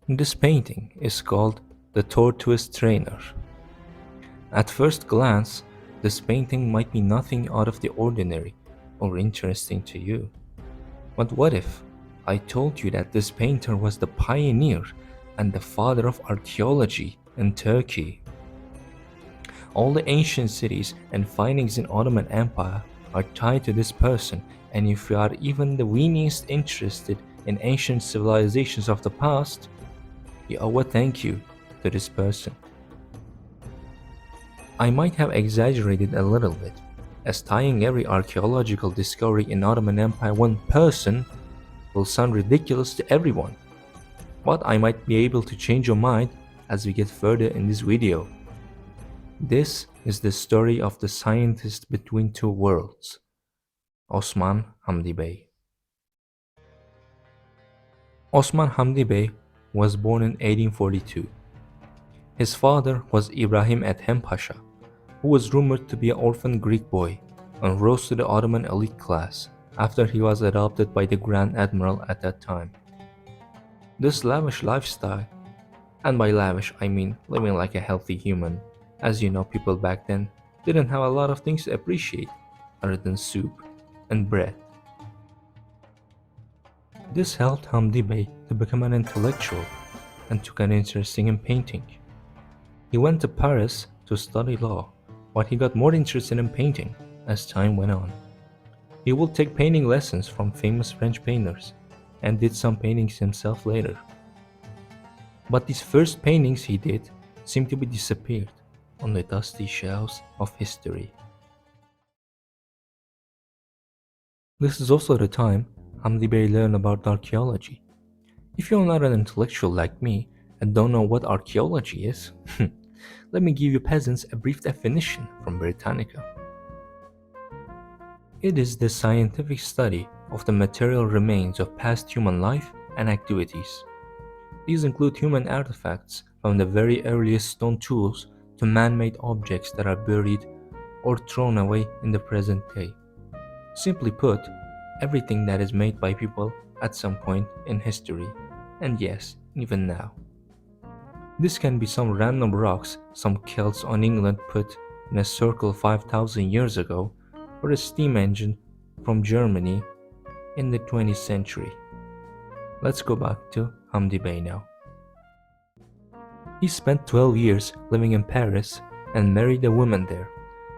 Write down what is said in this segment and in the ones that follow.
This painting is called the Tortoise Trainer. At first glance, this painting might be nothing out of the ordinary or interesting to you. But what if I told you that this painter was the pioneer and the father of archaeology in Turkey? All the ancient cities and findings in Ottoman Empire are tied to this person, and if you are even the weeniest interested in ancient civilizations of the past, you owe a thank you to this person. I might have exaggerated a little bit, as tying every archaeological discovery in Ottoman Empire one person will sound ridiculous to everyone, but I might be able to change your mind as we get further in this video. This is the story of the scientist between two worlds, Osman Hamdi Bey. Osman Hamdi Bey was born in 1842. His father was Ibrahim Ethem Pasha, who was rumored to be an orphan Greek boy and rose to the Ottoman elite class after he was adopted by the Grand Admiral at that time. This lavish lifestyle, and by lavish I mean living like a healthy human, as you know, people back then didn't have a lot of things to appreciate other than soup and bread. This helped Hamdi Bey to become an intellectual and took an interest in painting. He went to Paris to study law, but he got more interested in painting as time went on. He would take painting lessons from famous French painters and did some paintings himself later. But these first paintings he did seemed to be disappeared on the dusty shelves of history. This is also the time Hamdi Bey learned about archaeology. If you're not an intellectual like me and don't know what archaeology is, let me give you peasants a brief definition from Britannica. It is the scientific study of the material remains of past human life and activities. These include human artifacts from the very earliest stone tools to man-made objects that are buried or thrown away in the present day. Simply put, everything that is made by people at some point in history, and yes, even now. This can be some random rocks some Celts on England put in a circle 5,000 years ago, or a steam engine from Germany in the 20th century. Let's go back to Hamdi Bey now. He spent 12 years living in Paris and married a woman there,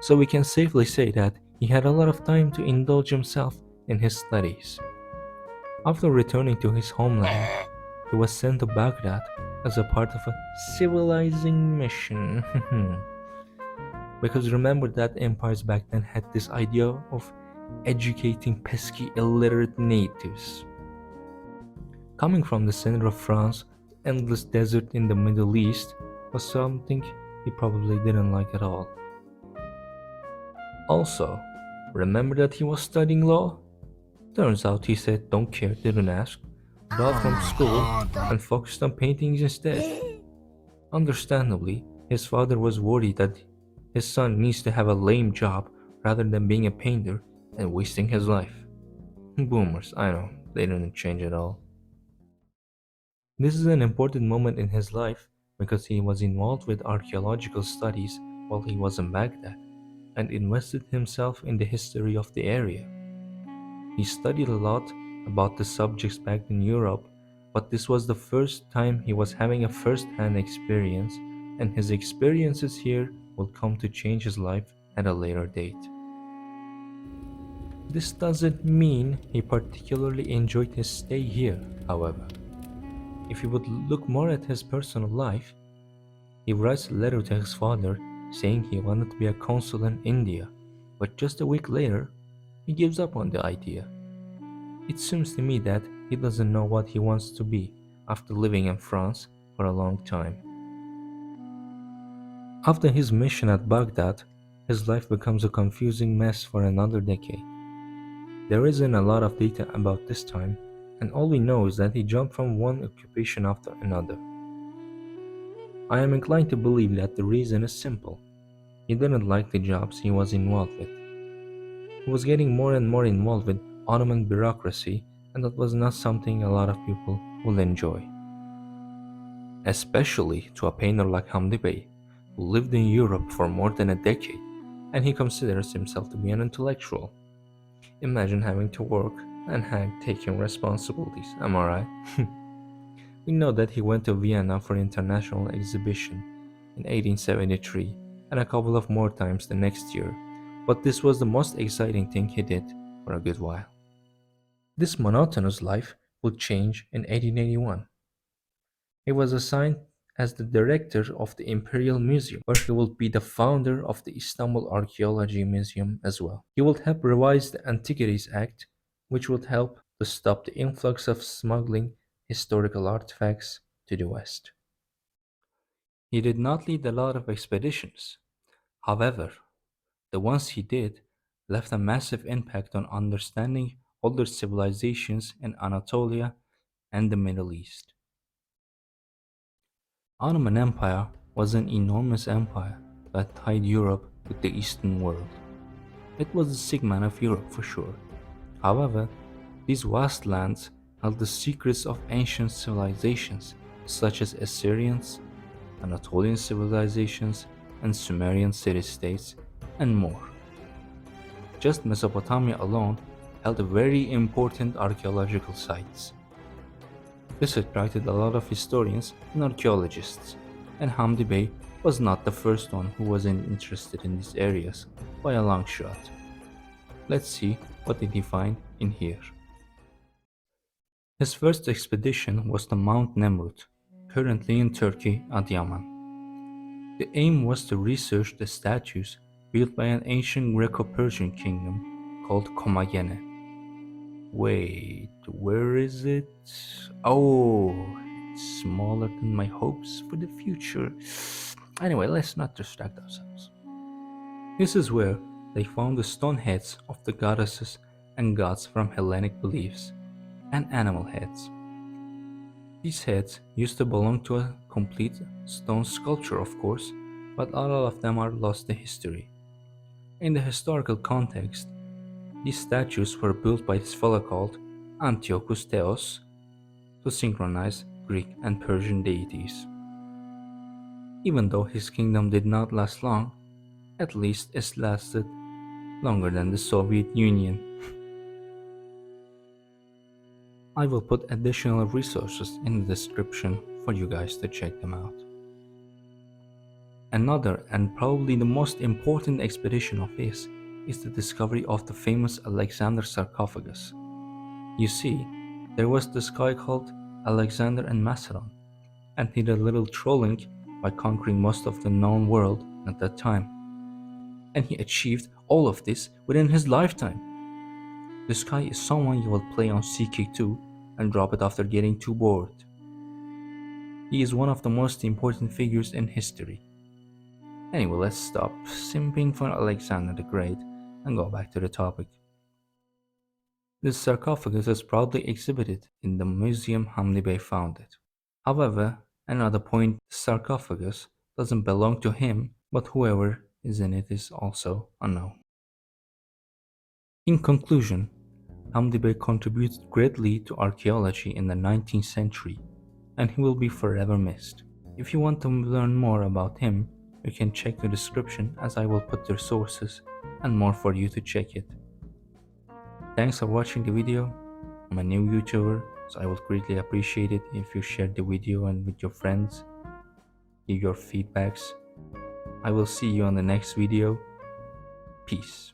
so we can safely say that he had a lot of time to indulge himself in his studies. After returning to his homeland, he was sent to Baghdad as a part of a civilizing mission. Because remember that empires back then had this idea of educating pesky illiterate natives. Coming from the center of France, the endless desert in the Middle East was something he probably didn't like at all. Also, remember that he was studying law? Turns out he said don't care, didn't ask, dropped from school and focused on paintings instead. Understandably, his father was worried that his son needs to have a lame job rather than being a painter and wasting his life. Boomers, I know, they didn't change at all. This is an important moment in his life because he was involved with archaeological studies while he was in Baghdad and invested himself in the history of the area. He studied a lot about the subjects back in Europe, but this was the first time he was having a first-hand experience, and his experiences here will come to change his life at a later date. This doesn't mean he particularly enjoyed his stay here, however. If you would look more at his personal life, he writes a letter to his father saying he wanted to be a consul in India, but just a week later, he gives up on the idea. It seems to me that he doesn't know what he wants to be after living in France for a long time. After his mission at Baghdad, his life becomes a confusing mess for another decade. There isn't a lot of data about this time, and all we know is that he jumped from one occupation after another. I am inclined to believe that the reason is simple. He didn't like the jobs he was involved with. He was getting more and more involved with Ottoman bureaucracy, and that was not something a lot of people will enjoy. especially to a painter like Hamdi Bey, who lived in Europe for more than a decade, and he considers himself to be an intellectual. Imagine having to work and taking responsibilities, am I right? We know that he went to Vienna for an international exhibition in 1873 and a couple of more times the next year, but this was the most exciting thing he did for a good while. This monotonous life would change in 1881. He was assigned as the director of the Imperial Museum, where he would be the founder of the Istanbul Archaeology Museum as well. He would help revise the Antiquities Act, which would help to stop the influx of smuggling historical artifacts to the West. He did not lead a lot of expeditions. However, the ones he did left a massive impact on understanding older civilizations in Anatolia and the Middle East. Ottoman Empire was an enormous empire that tied Europe with the Eastern world. It was the segment of Europe for sure. However, these vast lands held the secrets of ancient civilizations such as Assyrians, Anatolian civilizations, and Sumerian city-states, and more. Just Mesopotamia alone held very important archaeological sites. This attracted a lot of historians and archaeologists, and Hamdi Bey was not the first one who was interested in these areas by a long shot. Let's see what did he find in here. His first expedition was to Mount Nemrut, currently in Turkey at Yaman. The aim was to research the statues built by an ancient Greco-Persian kingdom called Commagene. Wait, where is it? Oh, it's smaller than my hopes for the future. Anyway, let's not distract ourselves. This is where they found the stone heads of the goddesses and gods from Hellenic beliefs, and animal heads. These heads used to belong to a complete stone sculpture, of course, but all of them are lost to history. In the historical context, these statues were built by this fellow called Antiochus Theos to synchronize Greek and Persian deities. Even though his kingdom did not last long, at least it lasted longer than the Soviet Union. I will put additional resources in the description for you guys to check them out. Another and probably the most important expedition of his is the discovery of the famous Alexander sarcophagus. You see, there was this guy called Alexander in Macedon, and he did a little trolling by conquering most of the known world at that time. And he achieved all of this within his lifetime. This guy is someone you will play on CK2 and drop it after getting too bored. He is one of the most important figures in history. Anyway, let's stop simping for Alexander the Great and go back to the topic. This sarcophagus is proudly exhibited in the museum Hamdi Bey founded. However, another point, the sarcophagus doesn't belong to him, but whoever is in it is also unknown. In conclusion, Hamdi Bey contributed greatly to archaeology in the 19th century, and he will be forever missed. If you want to learn more about him, you can check the description as I will put the sources and more for you to check it. Thanks for watching the video. I'm a new YouTuber, so I would greatly appreciate it if you share the video and with your friends. Give your feedbacks. I will see you on the next video. Peace.